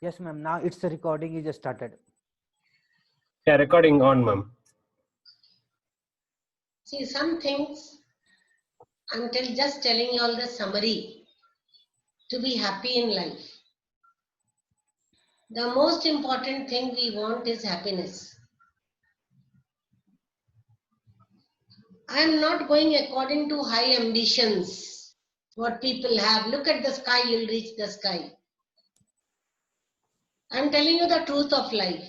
Yes, ma'am. Now it's the recording is started. Yeah, recording on, ma'am. See, some things, I'm just telling you all the summary to be happy in life. The most important thing we want is happiness. I am not going according to high ambitions, what people have. Look at the sky, you'll reach the sky. I'm telling you the truth of life.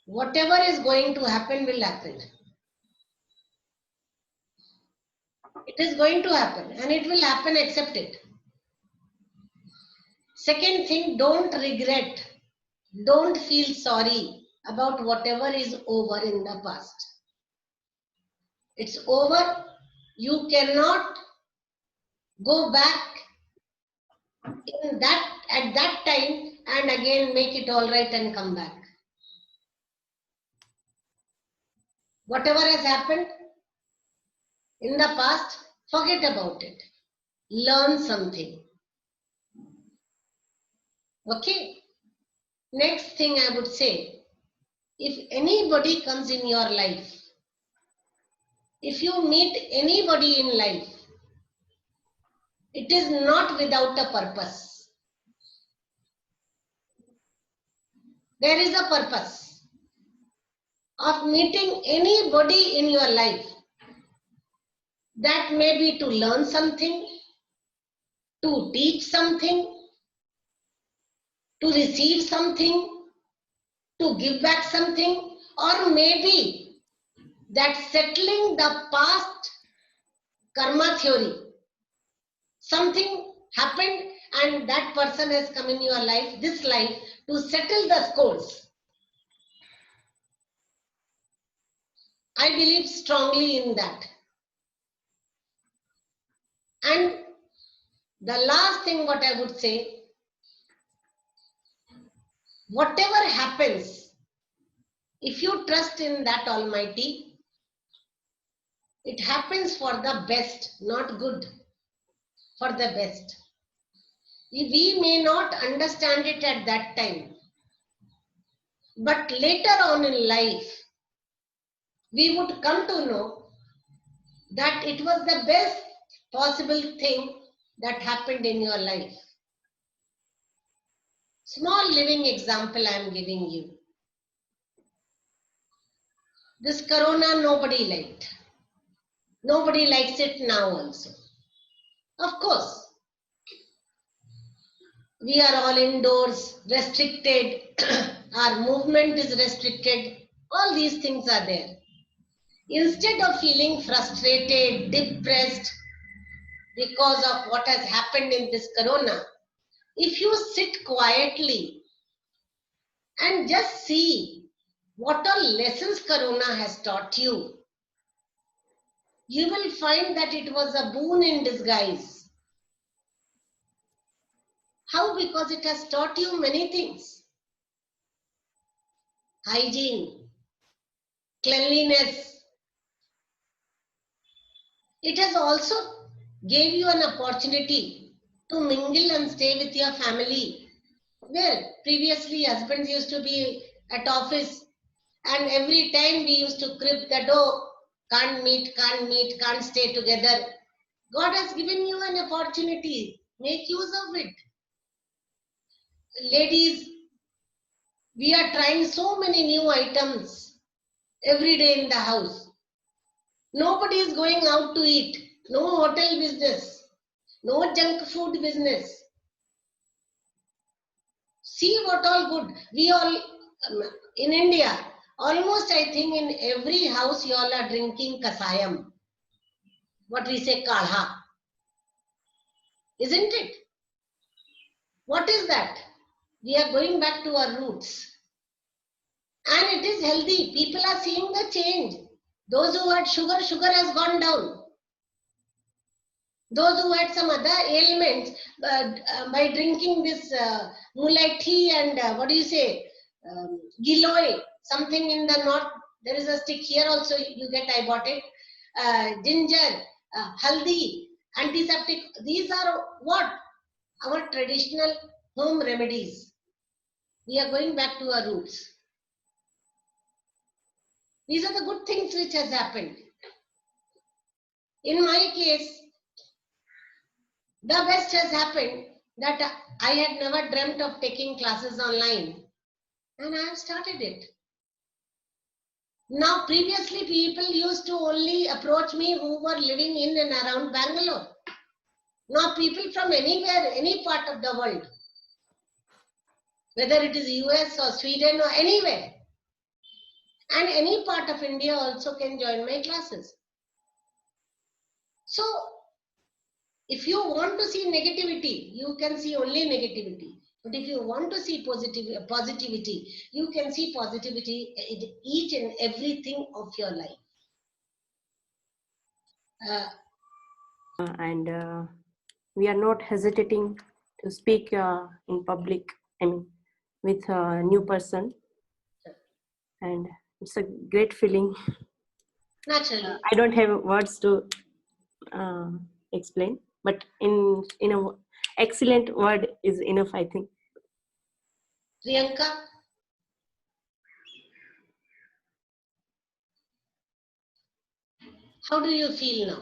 Whatever is going to happen will happen. It is going to happen and it will happen, accept it. Second thing, don't regret. Don't feel sorry about whatever is over in the past. It's over. You cannot go back in that at that time and again make it all right and come back. Whatever has happened in the past, forget about it. Learn something. Okay? Next thing I would say, if anybody comes in your life, if you meet anybody in life, it is not without a purpose. There is a purpose of meeting anybody in your life. That may be to learn something, to teach something, to receive something, to give back something, or maybe that settling the past karma theory. Something happened and that person has come in your life, this life, to settle the scores. I believe strongly in that. And the last thing what I would say, whatever happens, if you trust in that Almighty, it happens for the best, not good, for the best. We may not understand it at that time, but later on in life, we would come to know that it was the best possible thing that happened in your life. Small living example I am giving you. This corona nobody liked. Nobody likes it now also. Of course, we are all indoors, restricted, our movement is restricted, all these things are there. Instead of feeling frustrated, depressed because of what has happened in this corona, if you sit quietly and just see what all lessons corona has taught you, you will find that it was a boon in disguise. How? Because it has taught you many things. Hygiene, cleanliness. It has also gave you an opportunity to mingle and stay with your family. Where previously husbands used to be at office and every time we used to crib that, oh, can't meet, can't stay together. God has given you an opportunity. Make use of it. Ladies, we are trying so many new items every day in the house. Nobody is going out to eat. No hotel business. No junk food business. See what all good. We all, in India, almost I think in every house you all are drinking kasayam. What we say kadha. Isn't it? What is that? We are going back to our roots. And it is healthy. People are seeing the change. Those who had sugar, sugar has gone down. Those who had some other ailments, by drinking this mulai tea and what do you say, giloy, something in the north, there is a stick here also you get, I bought it, ginger, haldi, antiseptic, these are what? Our traditional home remedies. We are going back to our roots. These are the good things which has happened. In my case, the best has happened that I had never dreamt of taking classes online, and I have started it. Now, previously, people used to only approach me who were living in and around Bangalore. Now, people from anywhere, any part of the world, whether it is US or Sweden or anywhere, and any part of India also can join my classes. So, if you want to see negativity, you can see only negativity. But if you want to see positivity, you can see positivity in each and everything of your life. And we are not hesitating to speak in public, I mean, with a new person. And it's a great feeling. Naturally. I don't have words to explain, but in a excellent word is enough, I think. Priyanka? How do you feel now?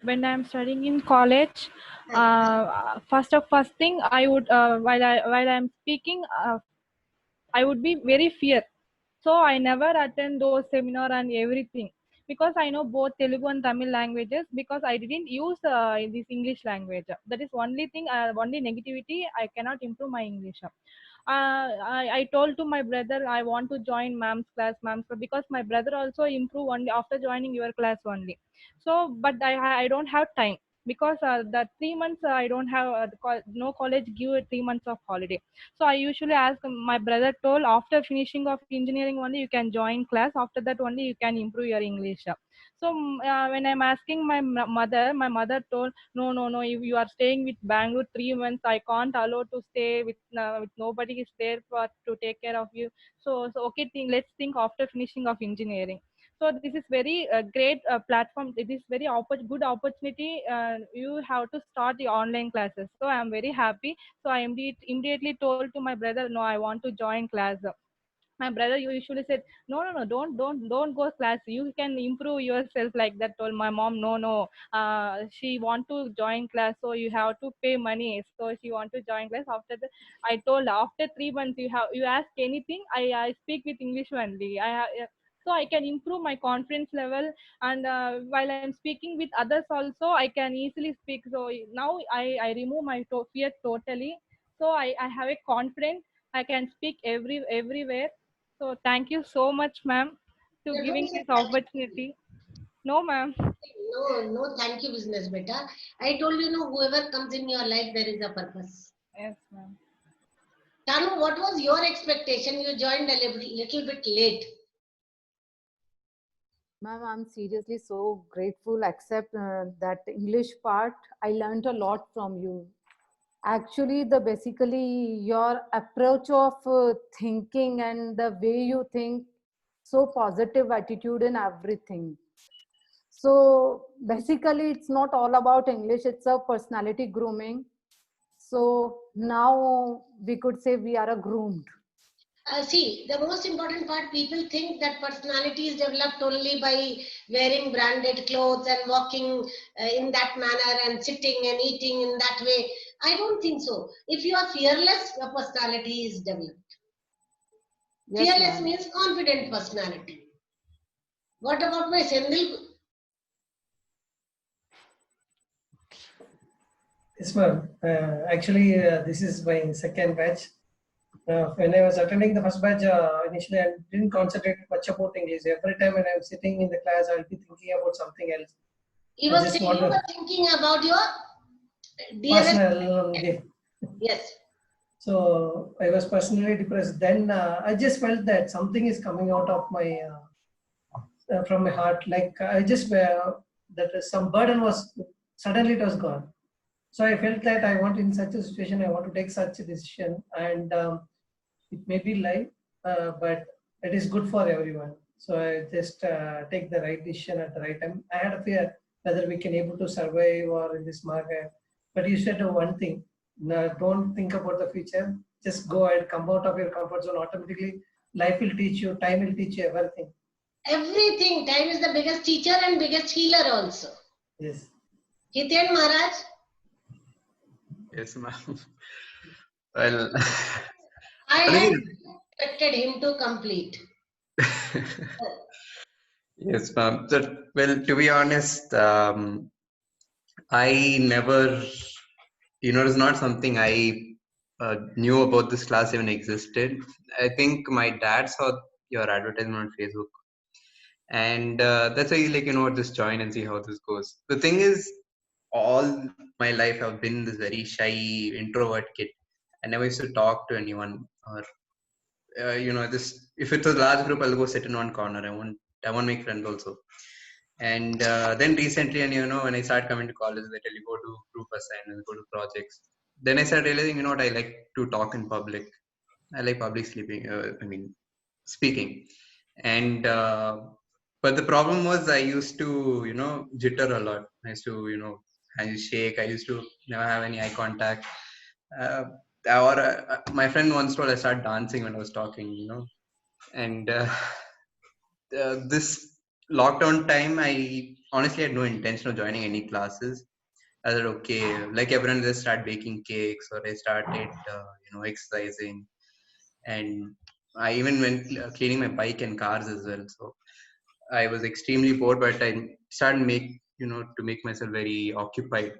When I'm studying in college, first thing I would while I'm speaking, I would be very fear. So I never attend those seminar and everything because I know both Telugu and Tamil languages because I didn't use this English language. That is only thing, only negativity. I cannot improve my English. I told to my brother I want to join ma'am's class, because my brother also improve only after joining your class only. So, but I don't have time because the 3 months I don't have no college give 3 months of holiday. So I usually ask my brother told after finishing of engineering only you can join class. After that only you can improve your English. So when I'm asking my mother told no. If you are staying with Bangalore 3 months, I can't allow to stay with nobody is there for to take care of you. So okay, let's think after finishing of engineering. So this is very great platform. It is very good opportunity. You have to start the online classes. So I am very happy. So I immediately told to my brother, no, I want to join class. My brother usually said, no, don't go class. You can improve yourself like that. Told my mom, no. She want to join class, so you have to pay money. So she want to join class. After that, I told after 3 months you ask anything. I speak with English only. So I can improve my confidence level, and while I'm speaking with others also I can easily speak. So now I remove my fear totally. So I have a confidence. I can speak everywhere. So thank you so much, ma'am, to No, don't giving say this thank you. opportunity. No, ma'am. No, thank you, business beta. I told you, no, whoever comes in your life, there is a purpose. Yes, ma'am. Tanu, what was your expectation? You joined a little bit late. Ma'am, I'm seriously so grateful, except that English part, I learned a lot from you. Actually, basically your approach of thinking and the way you think, so positive attitude in everything. So basically, it's not all about English, it's a personality grooming. So now we could say we are a groomed. See, the most important part, people think that personality is developed only by wearing branded clothes and walking in that manner and sitting and eating in that way. I don't think so. If you are fearless, your personality is developed. Yes, Fearless ma'am. means confident personality. What about my Sendil? Yes, ma'am. Actually, this is my second batch. When I was attending the first batch, initially I didn't concentrate much about English. Every time when I was sitting in the class, I'll be thinking about something else. You I were just saying want you to were thinking about your dearest. personal. Yes. So I was personally depressed. Then I just felt that something is coming out of my from my heart. Like I just that some burden was suddenly it was gone. So I felt that I want in such a situation, I want to take such a decision, and it may be life, but it is good for everyone. So I just take the right decision at the right time. I had a fear whether we can able to survive or in this market, but you said one thing. No, don't think about the future. Just go ahead, come out of your comfort zone automatically. Life will teach you, time will teach you everything. Everything. Time is the biggest teacher and biggest healer also. Yes. Hiten Maharaj, Yes, ma'am. Well, I had honestly, expected him to complete. yes, ma'am. So, well, to be honest, I never, it's not something I knew about this class even existed. I think my dad saw your advertisement on Facebook, and that's why, like, just join and see how this goes. The thing is, all my life I've been this very shy introvert kid. I never used to talk to anyone, or this if it's a large group, I'll go sit in one corner. I won't make friends also. And then recently, and when I started coming to college, they tell you go to group assignments, go to projects. Then I started realizing, what, I like to talk in public. I like public speaking. And but the problem was I used to, jitter a lot. I used to, I used to shake. I used to never have any eye contact. Uh, my friend once told I started dancing when I was talking, and this lockdown time, I honestly had no intention of joining any classes. I said, okay, like everyone, just start baking cakes, or I started, exercising, and I even went cleaning my bike and cars as well. So I was extremely bored, but I started to make myself very occupied.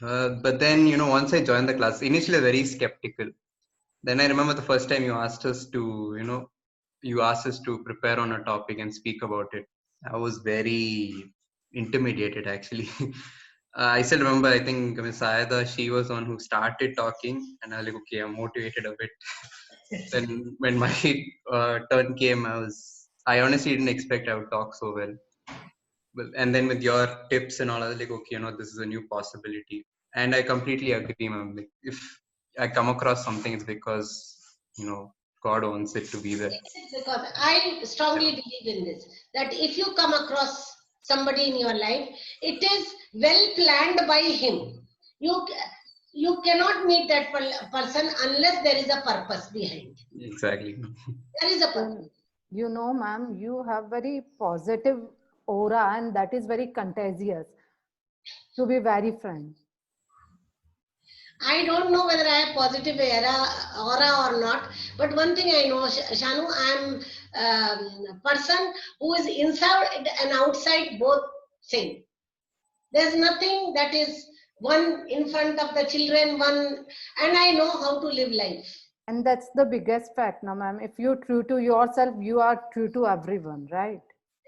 But then, once I joined the class, initially very skeptical. Then I remember the first time you asked us to prepare on a topic and speak about it. I was very intimidated, actually. I still remember, I think Ms. Sayada, she was the one who started talking, and I was like, okay, I'm motivated a bit. Then when my turn came, I honestly didn't expect I would talk so well. And then with your tips and all, I was like, okay, this is a new possibility. And I completely agree, ma'am. Like, if I come across something, it's because, God wants it to be there. Because I strongly believe in this, that if you come across somebody in your life, it is well planned by him. You cannot meet that person unless there is a purpose behind. Exactly. There is a purpose. Ma'am, you have very positive aura, and that is very contagious, to be very frank. I don't know whether I have positive aura or not, but one thing I know, Shanu, I'm a person who is inside and outside both same. There's nothing that is one in front of the children, and I know how to live life. And that's the biggest fact, no, ma'am. If you're true to yourself, you are true to everyone, right?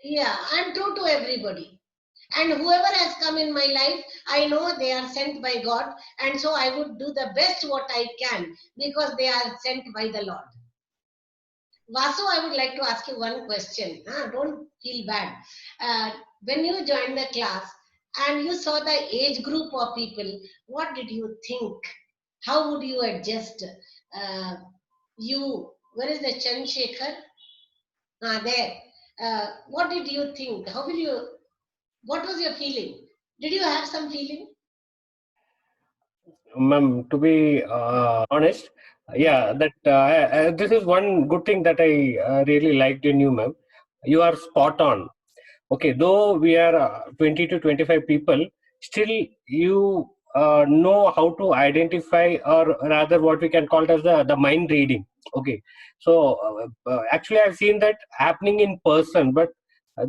Yeah, I'm true to everybody. And whoever has come in my life, I know they are sent by God. And so I would do the best what I can because they are sent by the Lord. Vasu, I would like to ask you one question. Don't feel bad. When you joined the class and you saw the age group of people, what did you think? How would you adjust? Where is the Chandrasekhar? There. What did you think? What was your feeling? Did you have some feeling? Ma'am, to be honest, yeah, that this is one good thing that I really liked in you, ma'am. You are spot on. Okay, though we are 20 to 25 people, still you know how to identify, or rather what we can call it as the mind reading. Okay, so actually I've seen that happening in person, but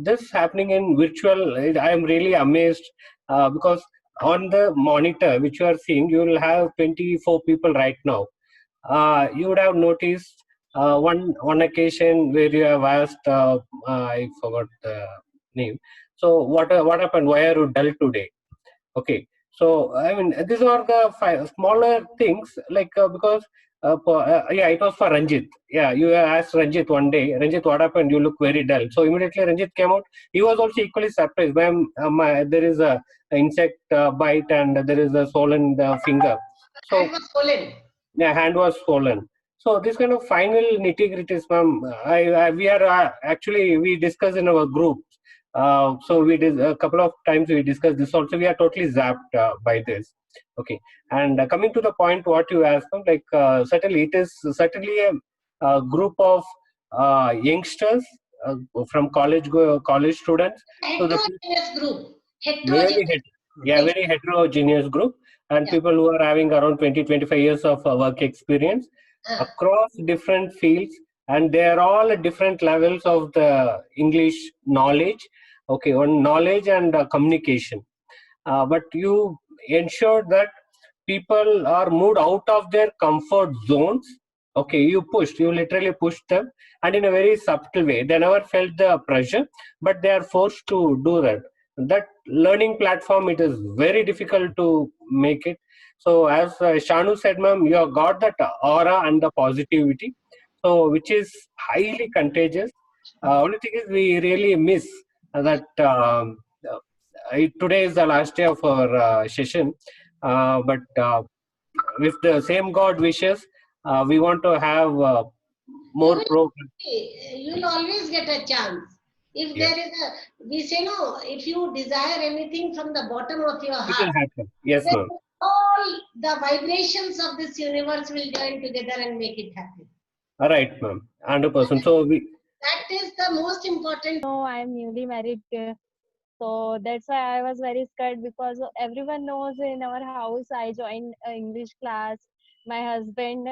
this happening in virtual, I am really amazed because on the monitor which you are seeing, you will have 24 people right now. You would have noticed one occasion where you have asked, I forgot the name. So what happened? Why are you dull today? Okay. So I mean, these are the smaller things, like because yeah, it was for Ranjit. Yeah, you asked Ranjit one day, Ranjit, what happened? You look very dull. So immediately Ranjit came out. He was also equally surprised. Ma'am, there is a insect bite and there is a swollen finger. So Hand was swollen. yeah, hand was swollen. So this kind of final nitty-gritties, ma'am, we are actually, we discuss in our group. So we did a couple of times we discussed this also. We are totally zapped by this. Okay, and coming to the point, what you asked, like certainly it is certainly a group of youngsters from college students. So the Heterogeneous group. very Heterogeneous. very heterogeneous group, and Yeah. people who are having around 20-25 years of work experience across different fields, and they are all at different levels of the English knowledge. Okay, on knowledge and communication, but you ensure that people are moved out of their comfort zones. Okay, you literally pushed them, and in a very subtle way. They never felt the pressure, but they are forced to do that. That learning platform, it is very difficult to make it. So as Shanu said, ma'am, you have got that aura and the positivity, so which is highly contagious. Only thing is we really miss that today is the last day of our session, but if the same God wishes, we want to have more programs. You'll always get a chance. If Yeah. there is we say no, if you desire anything from the bottom of your It will heart, happen. Yes, then ma'am. all the vibrations of this universe will join together and make it happen. All right, ma'am. 100%. So That is the most important. No, I'm newly married. So that's why I was very scared because everyone knows in our house I joined English class. My husband,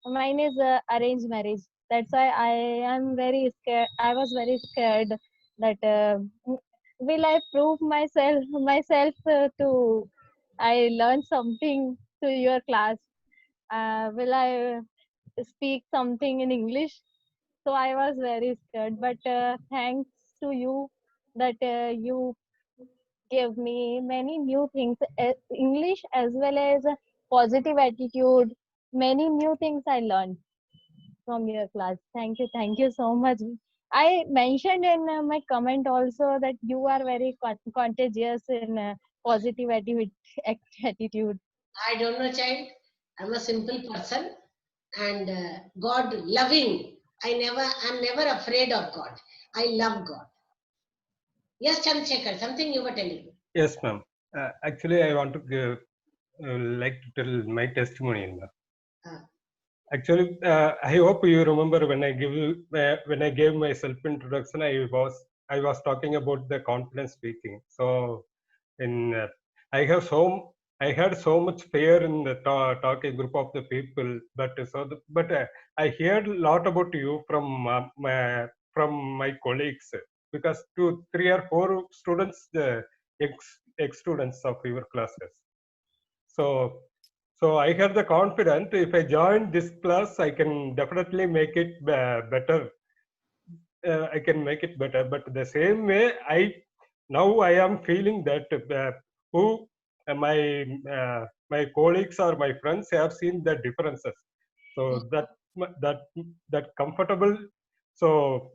mine is arranged marriage. That's why I am very scared. I was very scared that will I prove myself to I learn something to your class. Will I speak something in English? So I was very scared, but thanks to you that you gave me many new things, English as well as positive attitude. Many new things I learned from your class. Thank you so much. I mentioned in my comment also that you are very contagious in positive attitude. I don't know, child. I'm a simple person and God loving. I'm never afraid of God. I love God. Yes, Chandrasekhar, something you were telling. Yes, ma'am. Actually, I want to give, like to tell my testimony. Ma'am. Actually, I hope you remember when I gave my self introduction. I was talking about the confidence speaking. So, in I have so I had so much fear in the talking group of the people, but I heard a lot about you from my colleagues, because 2, 3 or 4 students, ex students of your classes. So I have the confidence if I join this class, I can definitely make it better. I can make it better. But the same way, now I am feeling that who my colleagues or my friends have seen the differences. So that comfortable. So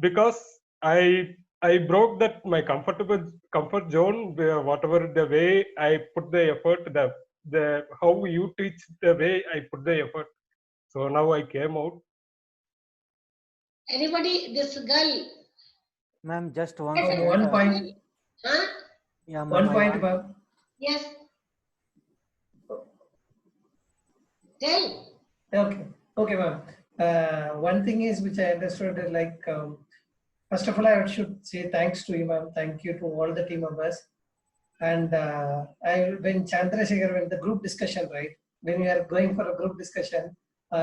because I broke that my comfort zone, whatever the way I put the effort, the how you teach, the way I put the effort. So now I came out. Anybody, this girl? Ma'am, just one Oh, second. one point. Huh? Yeah, ma'am. One point, ma'am. Yes. Tell. Okay, ma'am. One thing is which I understood is like, first of all, I should say thanks to you, ma'am. Thank you to all the team members. And when Chandrasekhar, when the group discussion, right? When we are going for a group discussion,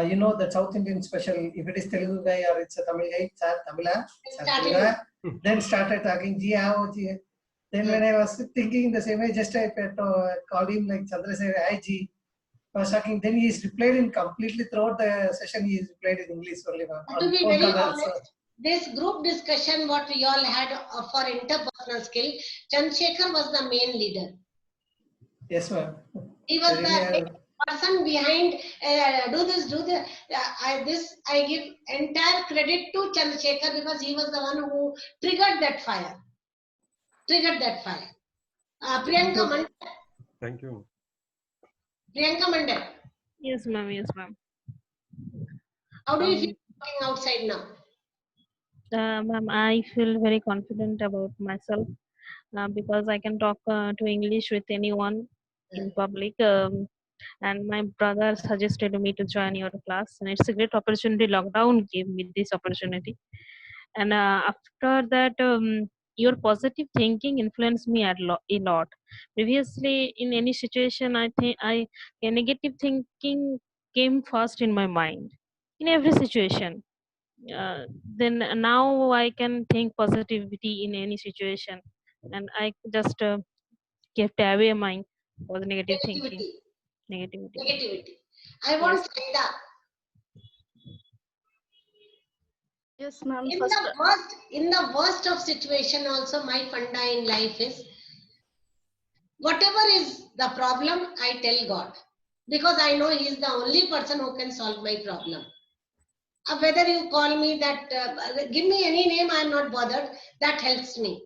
you know the South Indian special, if it is Telugu guy or it's a Tamil guy, Tamila, then started talking, Then when I was thinking the same way, just I called him like Chandrasekhar, hi G. I was talking, then he is replied in completely throughout the session, he is replied in English only. To be very honest, this group discussion, what we all had for interpersonal skill, Chandrasekhar was the main leader. Yes, ma'am. He was the person behind, do this. I give entire credit to Chandrasekhar because he was the one who triggered that fire. Priyanka Mandal. Thank you. Priyanka Mandal. Yes, ma'am. Yes, ma'am. How do you feel walking outside now? Ma'am, I feel very confident about myself because I can talk to English with anyone in public. And my brother suggested me to join your class, and it's a great opportunity. Lockdown gave me this opportunity, and after that, your positive thinking influenced me a lot. Previously, in any situation, I think a negative thinking came first in my mind in every situation. Then now I can think positivity in any situation, and I just kept away my for the negative thinking, Negativity. negativity. Negativity. I Yes. want Saida. Yes, ma'am. In the worst of situation also, my funda in life is whatever is the problem, I tell God, because I know He is the only person who can solve my problem. Whether you call me that, give me any name, I am not bothered. That helps me.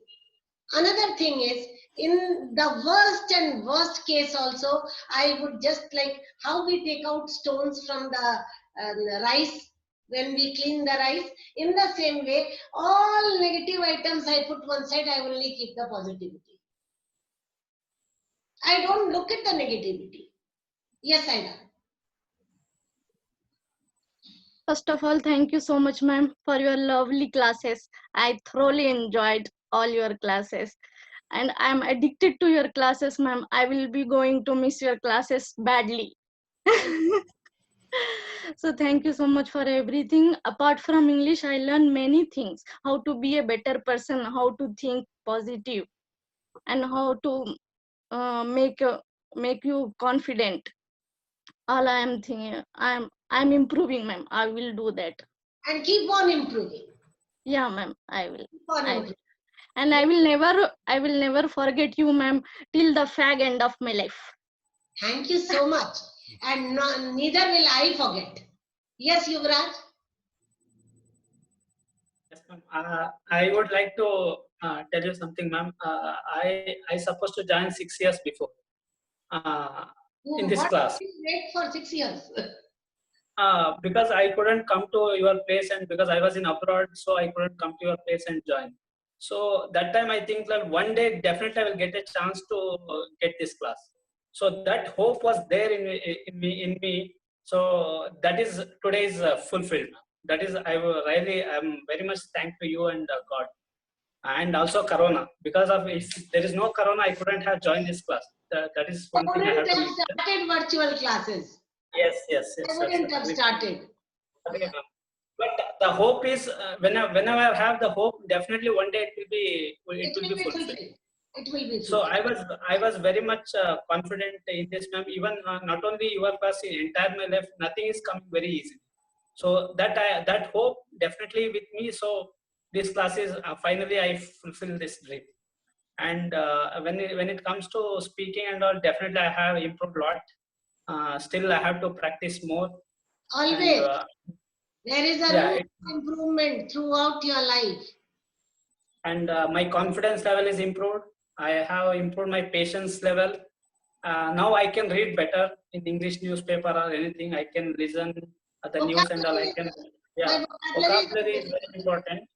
Another thing is, in the worst and worst case also, I would just like how we take out stones from the rice when we clean the rice. In the same way, all negative items I put one side, I only keep the positivity. I don't look at the negativity. Yes, I do. First of all, thank you so much, ma'am, for your lovely classes. I thoroughly enjoyed all your classes. And I'm addicted to your classes, ma'am. I will be going to miss your classes badly. So thank you so much for everything. Apart from English, I learned many things. How to be a better person, how to think positive, and how to make you confident. All I am thinking, I'm improving, ma'am. I will do that. And keep on improving. Yeah, ma'am. I will. Keep on I will. improving. And I will never forget you, ma'am, till the fag end of my life. Thank you so much. And neither will I forget. Yes, Yuvraj? Yes, ma'am. I would like to tell you something, ma'am. I supposed to join 6 years before in this What class. did you wait for 6 years? Because I couldn't come to your place, and because I was in abroad, so I couldn't come to your place and join. So that time I think that one day definitely I will get a chance to get this class. So that hope was there in me. So that is today's fulfilled. That is I am very much thankful to you and God, and also Corona. Because of if there is no Corona, I couldn't have joined this class. That is one thing I have to. Started virtual classes. Yes. I wouldn't have started. Okay, ma'am. But the hope is whenever I have the hope, definitely one day it will be fulfilled. It will be. So I was very much confident in this, ma'am. Even not only your class, in entire my life, nothing is coming very easy. So that hope definitely with me. So this class is finally I fulfill this dream. And when it comes to speaking and all, definitely I have improved a lot. Still I have to practice more. Always. And, there is a improvement throughout your life. And my confidence level is improved. I have improved my patience level. Now I can read better in English newspaper or anything. I can listen the news and all. I can. Yeah, vocabulary is very important.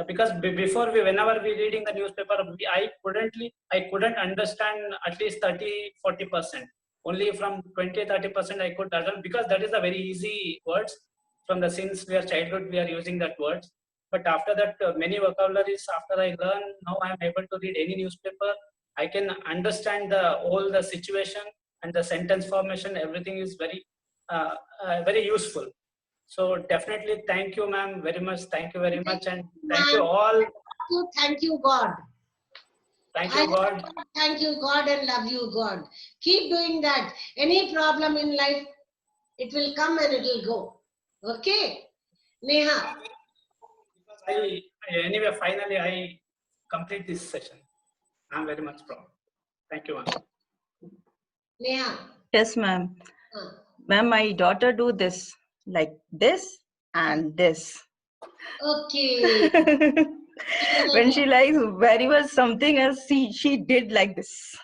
Because before whenever we reading the newspaper, I couldn't understand at least 30-40%. Only from 20-30% I could understand, because that is a very easy words. From the since we are childhood, we are using that words. But after that, many vocabularies after I learn, now I am able to read any newspaper. I can understand all the situation and the sentence formation. Everything is very very useful. So definitely thank you, ma'am, very much. Thank you very much, and thank you all. Thank you, God. Thank you, God. Thank you, God, and love you, God. Keep doing that. Any problem in life, it will come and it will go. Okay, Neha. Anyway, finally I complete this session. I'm very much proud. Thank you, ma'am. Neha. Yes, ma'am. Ma'am, my daughter do this, like this and this. Okay. When she likes very much something else, she did like this.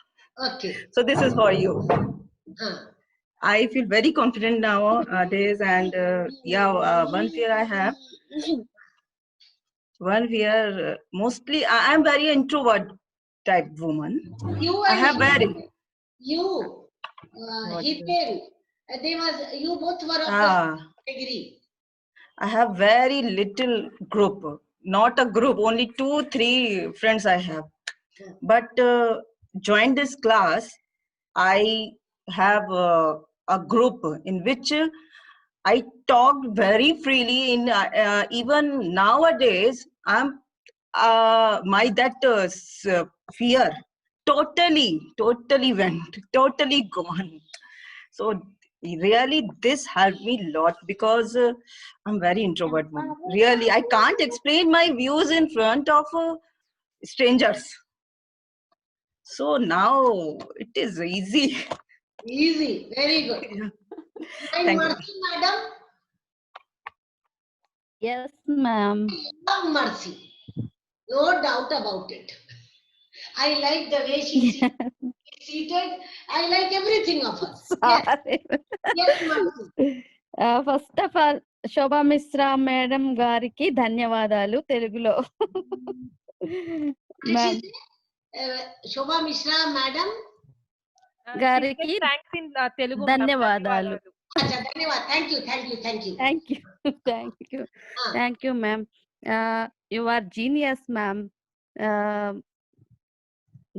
Okay. So this is for you. I feel very confident nowadays, and yeah, one fear I have. one fear, mostly I'm very introvert type woman. You I and have very, you, what, Hiten, they was, you both were of the ah, degree. I have very little group, not a group, only 2-3 friends I have. But join this class, I have a group in which I talked very freely. In even nowadays, I'm my that fear totally went, totally gone. So really, this helped me a lot because I'm very introvert woman. Really, I can't explain my views in front of strangers. So now it is easy. Easy, very good. And Thank you. Mercy, madam, Yes, ma'am. love Mercy. No doubt about it. I like the way she's seated. I like everything of her. Yes, Sorry. yes, Mercy. First of all Shobha Mishra madam గారికి ధన్యవాదాలు తెలుగులో Did she ma'am say, Shobha Mishra, madam? గారికి thanks in Telugu ధన్యవాదాలు Acha, dhanyawad. Thank you, thank you, thank you. Thank you thank you ma'am you are genius ma'am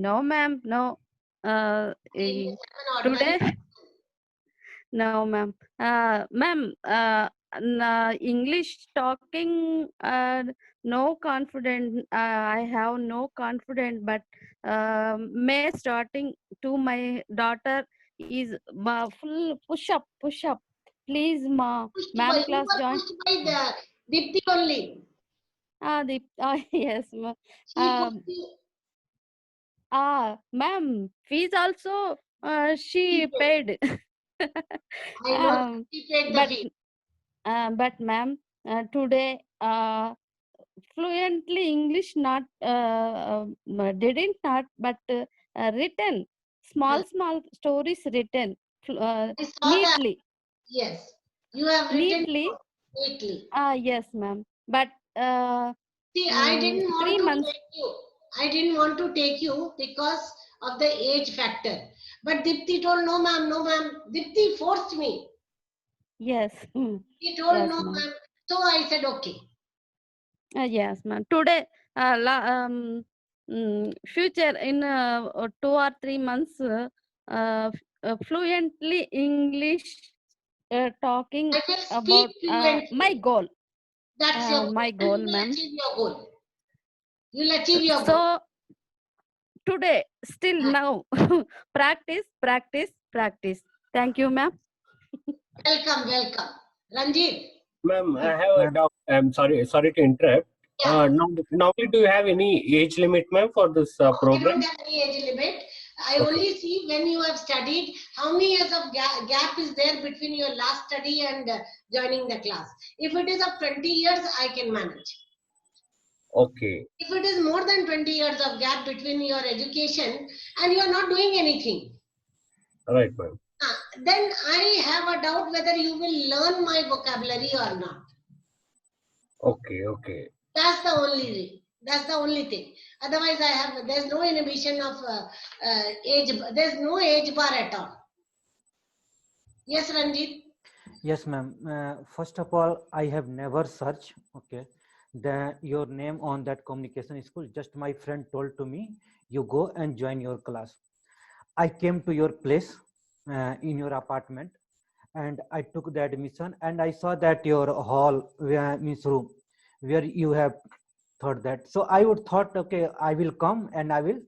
no ma'am no today no ma'am ma'am English talking no confident I have no confident but may starting to my daughter is full push up please ma ma'am You class were join pushed by the Dipti only. yes ma'am She pushed you. ma'am fees also she paid I know she paid the but fee. but ma'am today fluently English not didn't not but written small stories written I saw that. neatly Yes, you have written neatly neatly. yes ma'am but See, I didn't want 3 to months take you. I didn't want to take you because of the age factor. But Dipti told, no ma'am, no ma'am. Dipti forced me. yes He told, yes no ma'am ma'am. So I said, okay. yes ma'am today future in 2 or 3 months fluently English talking I will speak about fluently. my goal That's your goal. my And goal you will ma'am achieve your goal. You'll achieve your so goal. today still now practice thank you ma'am Welcome, welcome. Ranjit. Ma'am, I have a doubt. I'm sorry to interrupt. Normally, do you have any age limit, ma'am, for this I program? don't have any age limit. I Okay. only see when you have studied, how many years of gap is there between your last study and joining the class. If it is of 20 years, I can manage. Okay. If it is more than 20 years of gap between your education and you are not doing anything, Right, ma'am. then I have a doubt whether you will learn my vocabulary or not. Okay. That's the only thing. Otherwise, there's no inhibition of age. There's no age bar at all. Yes, Ranjit. Yes, ma'am. First of all, I have never searched, okay, your name on that communication school. Just my friend told to me, you go and join your class. I came to your place in your apartment and I took the admission and I saw that your hall, means room, where you have thought that. So I would thought, okay, I will come and I will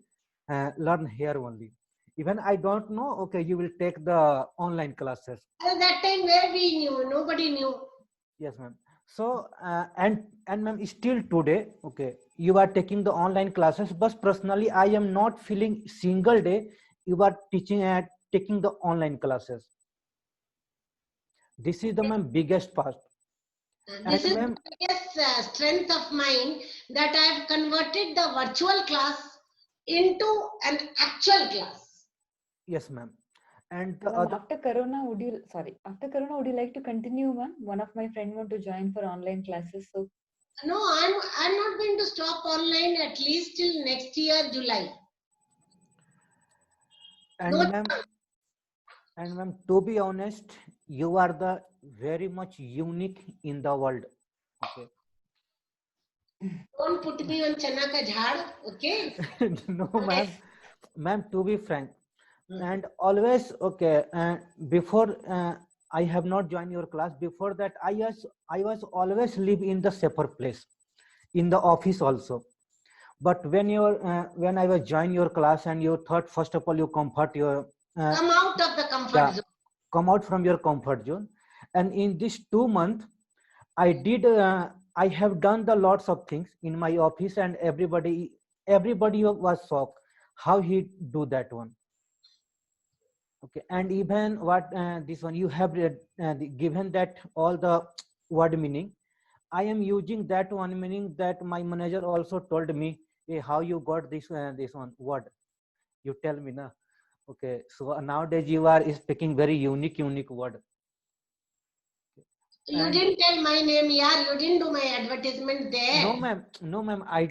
learn here only. Even I don't know, okay, you will take the online classes. At that time, where we knew, nobody knew. Yes, ma'am. So and ma'am, still today, okay, you are taking the online classes, but personally I am not feeling single day you are teaching and taking the online classes. This is the ma'am biggest part. This And is ma'am, the biggest strength of mine, that I have converted the virtual class into an actual class. yes, ma'am. And the Ma'am, other, after Corona, would you like to continue, ma'am? One of my friend want to join for online classes, so No, I'm not going to stop online at least till next year, July. And No ma'am, chance. to be honest, you are the very much unique in the world. Okay. Don't put me on Chana ka jhad, okay? No, ma'am, to be frank, and always okay. Before I have not joined your class. Before that, I was always live in the separate place, in the office also. But when I was join your class and you thought first of all you comfort your Come out of the comfort yeah, zone. come out from your comfort zone, and in this 2 months I have done the lots of things in my office, and everybody was shocked how he do that one. Okay, and even what this one you have read, given that all the word meaning, I am using that one meaning that my manager also told me, hey, how you got this one word, you tell me na. Okay, so nowadays you are speaking very unique word. You And didn't tell my name, yeah. You didn't do my advertisement there. no ma'am, I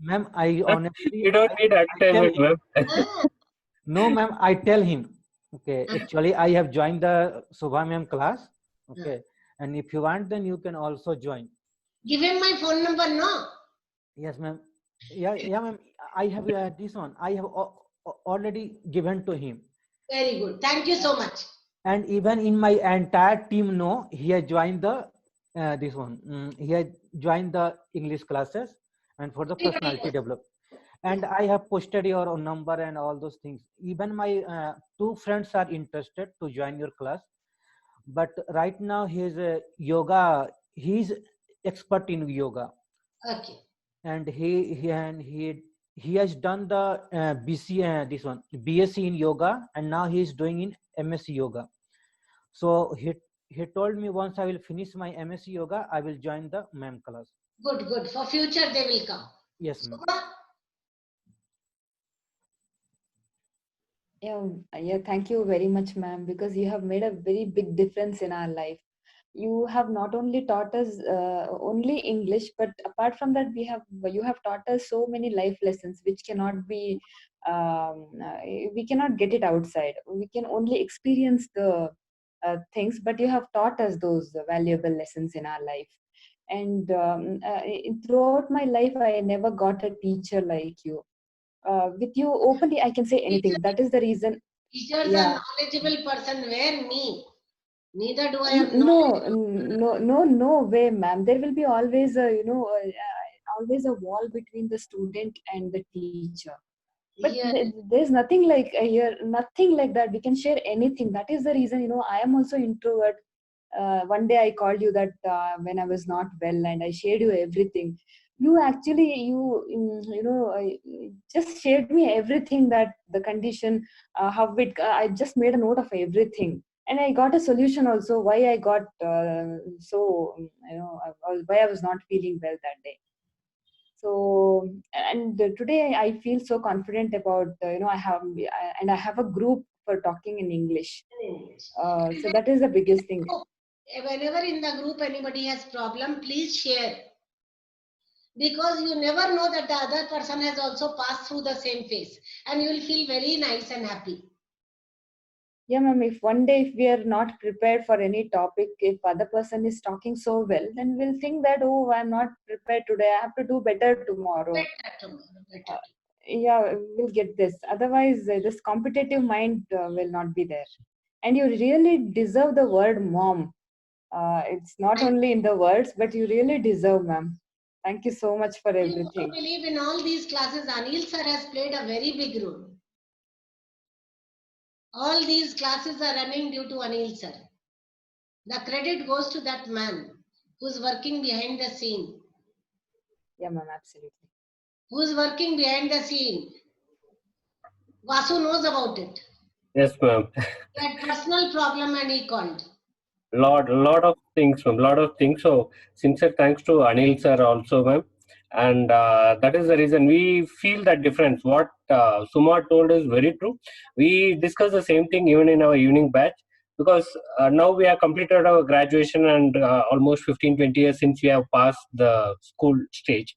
ma'am, I honestly You don't need I tell advertisement, him. ma'am. No ma'am, I tell him. Okay, actually I have joined the Subha ma'am class. Okay, and if you want, then you can also join. Give him my phone number, no? Yes ma'am. Yeah ma'am, I have this one. I have already given to him. Very good. Thank you so much. And even in my entire team, no, he has joined the this one. He has joined the English classes and for the personality development. And I have posted your number and all those things. Even my 2 friends are interested to join your class. But right now he's he's expert in yoga. Okay. And he has done the this one BSc in yoga, and now he is doing in MSc yoga. So he told me once I will finish my MSc yoga, I will join the ma'am class. Good, good. For future, they will come. Yes, ma'am. Yeah, thank you very much, ma'am, because you have made a very big difference in our life. You have not only taught us only English, but apart from that, you have taught us so many life lessons which cannot be we cannot get it outside. We can only experience the things, but you have taught us those valuable lessons in our life. And throughout my life, I never got a teacher like you. With you openly, I can say anything. That is the reason. Teachers Yeah. are knowledgeable person. Where me? Neither do I have knowledge. No way, ma'am. There will be always always a wall between the student and the teacher. But Yeah. there's nothing like here, nothing like that. We can share anything. That is the reason, I am also introvert. One day I called you that when I was not well, and I shared you everything. You actually, just shared me everything, that the condition, how it, I just made a note of everything. And I got a solution also why I got why I was not feeling well that day. So, and today I feel so confident about, I have a group for talking in English. So that is the biggest thing. Whenever in the group anybody has problem, please share. Because you never know that the other person has also passed through the same phase, and you will feel very nice and happy. Yeah, ma'am, if one day if we are not prepared for any topic, if other person is talking so well, then we'll think that, oh, I'm not prepared today, I have to do better tomorrow. Yeah, we'll get this. Otherwise, this competitive mind will not be there. And you really deserve the word mom. It's not only in the words, but you really deserve, ma'am. Thank you so much for I everything. believe in all these classes, Anil sir has played a very big role. All these classes are running due to Anil sir. The credit goes to that man who's working behind the scene. Yeah, ma'am, absolutely. Who's working behind the scene? Vasu knows about it. Yes, ma'am. He had personal problem and he called. Lot of things, ma'am. Lot of things. So sincere thanks to Anil sir also, ma'am. And that is the reason we feel that difference. What Suma told is very true. We discuss the same thing even in our evening batch. because now we have completed our graduation and almost 15-20 years since we have passed the school stage.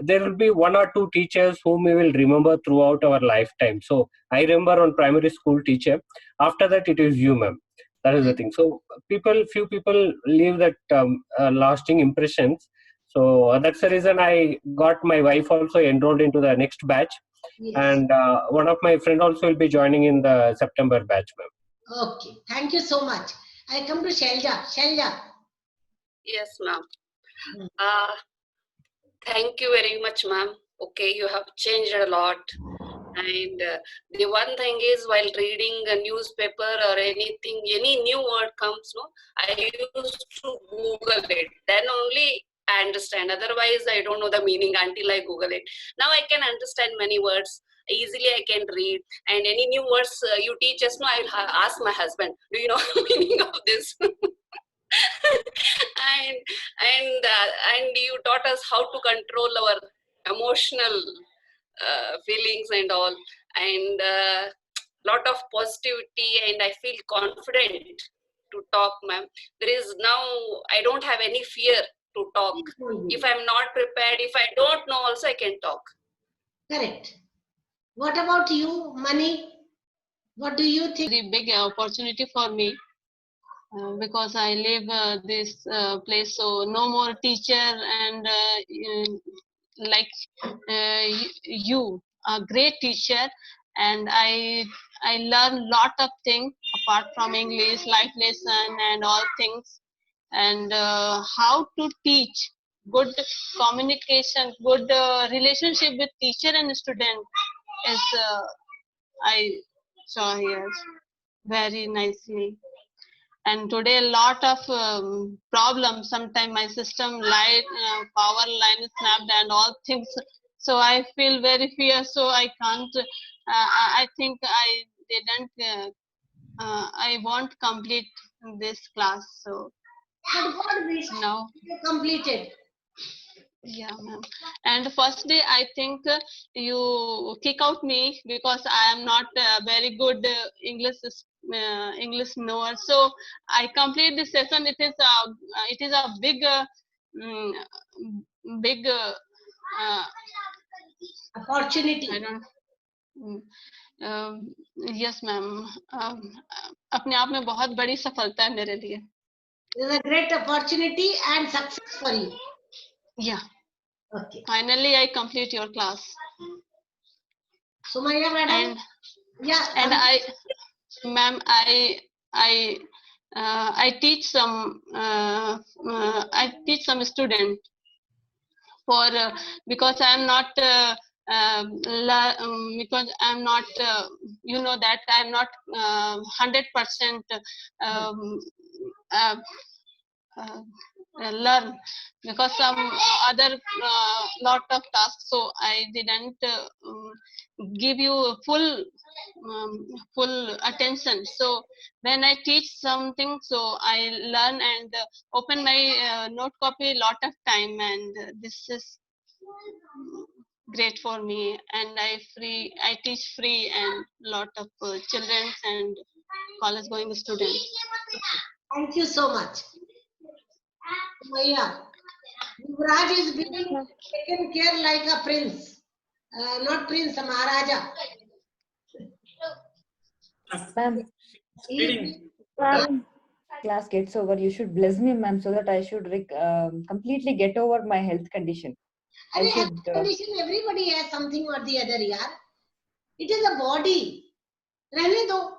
There will be one or two teachers whom we will remember throughout our lifetime. So I remember one primary school teacher. After that, it is you, ma'am. That is the thing. So few people leave that lasting impressions. So that's the reason I got my wife also enrolled into the next batch. Yes. And one of my friend also will be joining in the September batch, ma'am. Okay. Thank you so much. I come to Shelja. Shelja. Yes, ma'am. Thank you very much, ma'am. Okay, you have changed a lot. And the one thing is, while reading a newspaper or anything, any new word comes, no, I used to Google it. Then only I understand. Otherwise, I don't know the meaning until I Google it. Now I can understand many words. Easily I can read. And any new words you teach us, no, I'll ask my husband, do you know the meaning of this? and you taught us how to control our emotional feelings and all, and lot of positivity, and I feel confident to talk, ma'am. There is now, I don't have any fear to talk. If I'm not prepared, if I don't know also, I can talk. Correct. What about you, Mani? What do you think? Very big opportunity for me. Because I live this place, so no more teacher and like you, a great teacher, and I learn lot of things apart from English, life lesson and all things, and how to teach, good communication, good relationship with teacher and student is I saw here very nicely. And today a lot of problems. Sometimes my system light power line is snapped and all things. So I feel very fear. So I can't. I think I didn't. I won't complete this class. So But God wish now you completed. yeah, ma'am. And first day, I think you kick out me because I am not very good English knower. So I complete this session. It is a big big opportunity. I don't. Yes, ma'am. अपने आप में बहुत बड़ी सफलता है मेरे लिए. It is a great opportunity and success for you. Yeah. Okay. Finally, I complete your class. Sumaya madam. Yeah. And ma'am, I teach some student for because I am not because I am not you know that I am not 100% learn because some other lot of tasks, so I didn't give you full attention. So when I teach something, so I learn and open my note copy lot of time, and this is great for me. And I teach free and lot of children and college going students. Thank you so much. Maya, Yuvraj is being taken care like a prince, not prince, a Maharaja. Ma'am, class gets over, you should bless me, ma'am, so that I should completely get over my health condition. I should. Condition, everybody has something or the other, yaar. It is a body. Rehne do.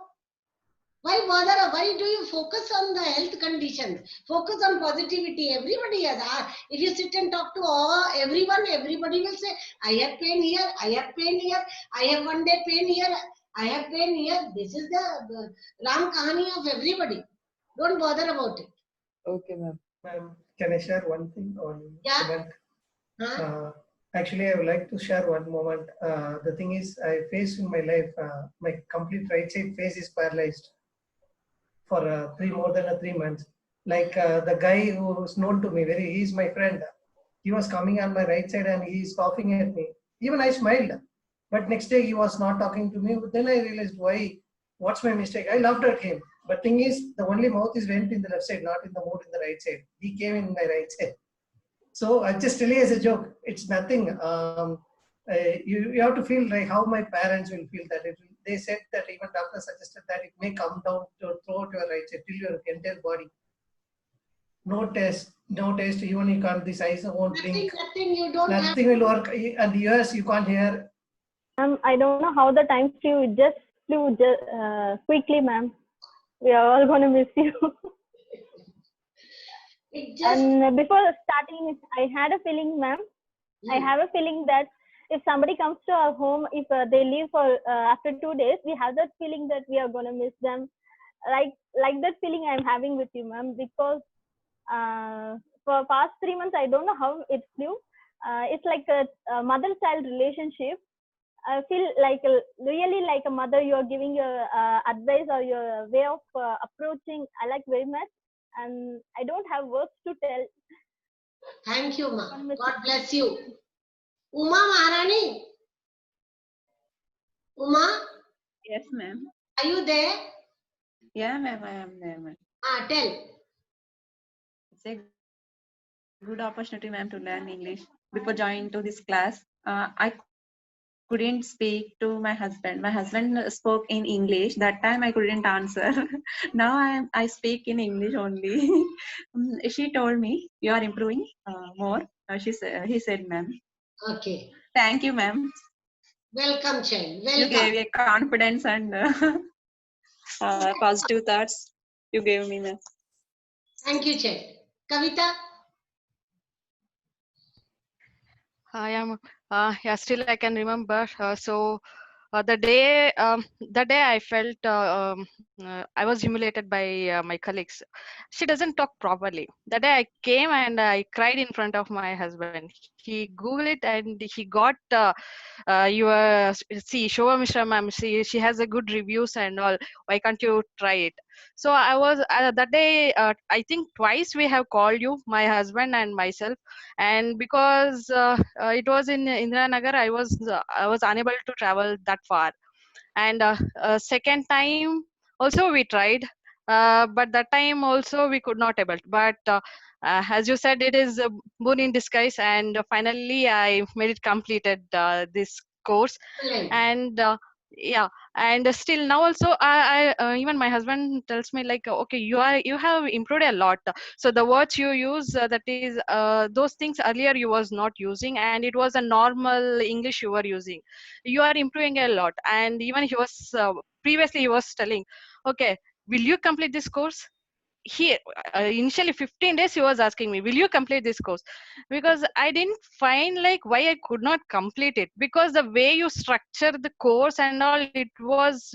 Why bother? Why do you focus on the health conditions? Focus on positivity. Everybody has. If you sit and talk to everyone, everybody will say, I have pain here, I have pain here, I have one day pain here, I have pain here. This is the Ram Kahani of everybody. Don't bother about it. Okay, ma'am. Ma'am, can I share one thing on Yeah. Huh? Actually, I would like to share one moment. The thing is, I faced in my life, my complete right side face is paralyzed for more than 3 months. Like the guy who was known to me, he's my friend. He was coming on my right side and he's coughing at me. Even I smiled. But next day he was not talking to me. Then I realized what's my mistake? I laughed at him. But thing is, the only mouth is went in the left side, not in the mouth in the right side. He came in my right side. So I just tell you as a joke. It's nothing. You have to feel like how my parents will feel that. They said that even doctor suggested that it may come down to throughout your right side till your entire body. No test, no taste. Even you can't. These eyes won't blink. Nothing. You don't have. Nothing will work. And ears you can't hear. I don't know how the time flew. It just flew quickly, ma'am. We are all going to miss you. And before starting, I had a feeling, ma'am. I have a feeling that if somebody comes to our home, if they leave for after 2 days, we have that feeling that we are going to miss them. Like that feeling I'm having with you, ma'am. Because for past 3 months, I don't know how it flew. It's like a mother-child relationship. I feel like really like a mother. You are giving your advice or your way of approaching. I like very much, and I don't have words to tell. Thank you, ma. God bless you. Uma Maharani. Uma. Yes, ma'am. Are you there? Yeah, ma'am. I am there, ma'am. Tell. It's a good opportunity, ma'am, to learn English. Before joining to this class, I couldn't speak to my husband. My husband spoke in English. That time I couldn't answer. Now I speak in English only. She told me you are improving more. He said, ma'am. Okay. Thank you, ma'am. Welcome, child. Welcome. You gave a confidence and positive thoughts. You gave me, ma'am. Thank you, child. Kavita. I am. Yeah, still I can remember. The day I felt I was humiliated by my colleagues. She doesn't talk properly. That day I came and I cried in front of my husband. He Googled it and he got your Shobha Mishra ma'am. She has a good reviews and all. Why can't you try it? So I was that day. I think twice we have called you, my husband and myself, and because it was in Indiranagar, I was unable to travel that far, and second time also we tried, but that time also we could not able. But as you said, it is a boon in disguise, and finally I made it completed this course, and yeah, and still now also I even my husband tells me like, okay, you have improved a lot. So the words you use, that is those things earlier you was not using, and it was a normal English you were using. You are improving a lot. And even he was previously he was telling, okay, will you complete this course? He initially 15 days he was asking me, will you complete this course? Because I didn't find like why I could not complete it, because the way you structure the course and all, it was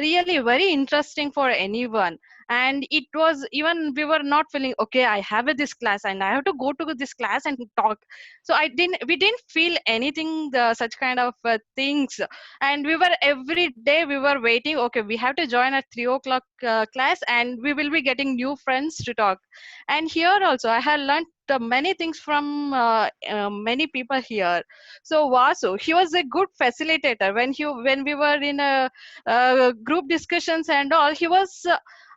really very interesting for anyone. And it was, even we were not feeling okay, I have this class and I have to go to this class and talk. So we didn't feel anything such kind of things. And we were every day we were waiting, okay, we have to join at 3 o'clock class and we will be getting new friends to talk. And here also I had learned many things from many people here. So Vasu, he was a good facilitator. When we were in a group discussions and all, he was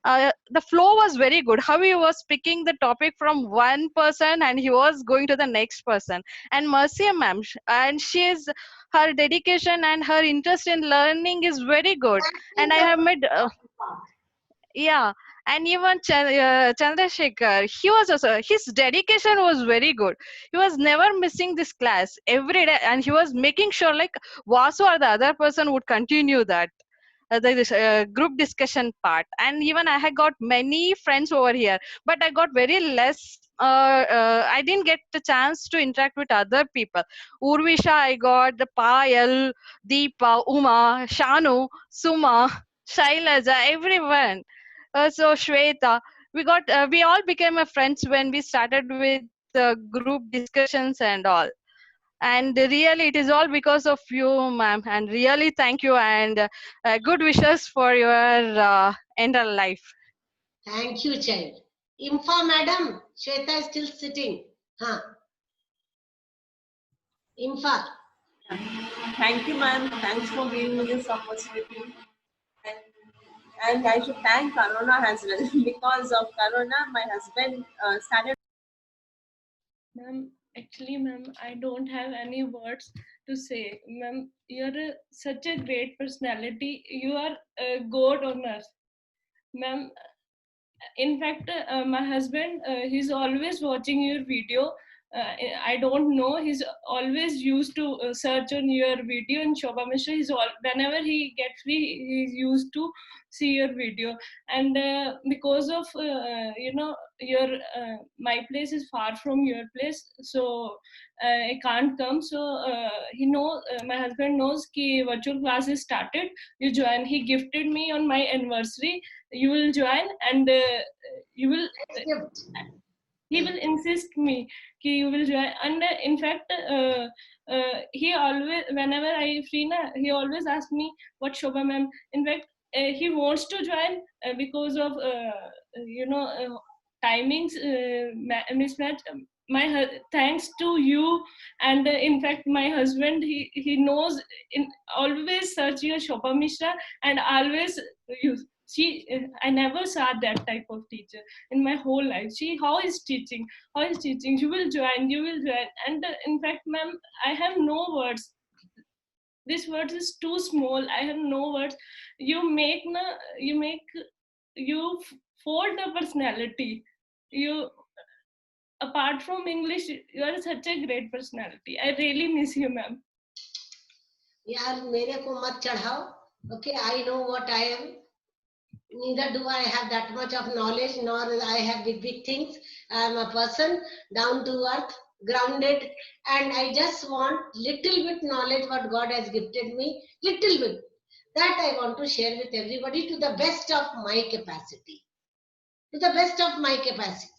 the flow was very good. How he was picking the topic from one person and he was going to the next person. And Mercy ma'am, and she is, her dedication and her interest in learning is very good. And I have met yeah, and even Chandrasekhar, he was also, his dedication was very good. He was never missing this class every day, and he was making sure like Vasu or the other person would continue that group discussion part. And even I had got many friends over here, but I got very less. I didn't get the chance to interact with other people. Urvisha, I got Payal, Deepa, Uma, Shanu, Suma, Shailaja, everyone. So Shweta, we all became a friends when we started with group discussions and all. And really it is all because of you, ma'am, and really thank you, and good wishes for your entire life. Thank you, child. Infa madam, Shweta is still sitting. Infa. Thank you, ma'am. Thanks for giving me this opportunity. and I should thank Corona as well. Because of Corona, my husband started. Ma'am, actually, ma'am, I don't have any words to say. Ma'am, you're such a great personality. You are a god on earth. Ma'am, in fact, my husband, he's always watching your video. I don't know, he's always used to search on your video, and Shobha Mishra, whenever he gets free, he's used to see your video. And because of, your my place is far from your place, so I can't come. So my husband knows कि virtual class is started, you join. He gifted me on my anniversary, you will join, and you will he will insist me कि you will join. And in fact, he always, whenever I free na, he always asks me what Shobha ma'am. In fact, he wants to join because of timings mismatch. Thanks to you, and in fact my husband, he knows, always search your Shobha Mishra, and always use. I never saw that type of teacher in my whole life. How is teaching, you will join. And in fact, ma'am, I have no words. This word is too small. I have no words. You fold the personality. Apart from English, you are such a great personality. I really miss you, ma'am. यार मेरे को मत चढ़ाओ. Okay, I know what I am. Neither do I have that much of knowledge, nor I have big things. I am a person down to earth, grounded, and I just want little bit knowledge what God has gifted me, little bit. That I want to share with everybody to the best of my capacity. To the best of my capacity.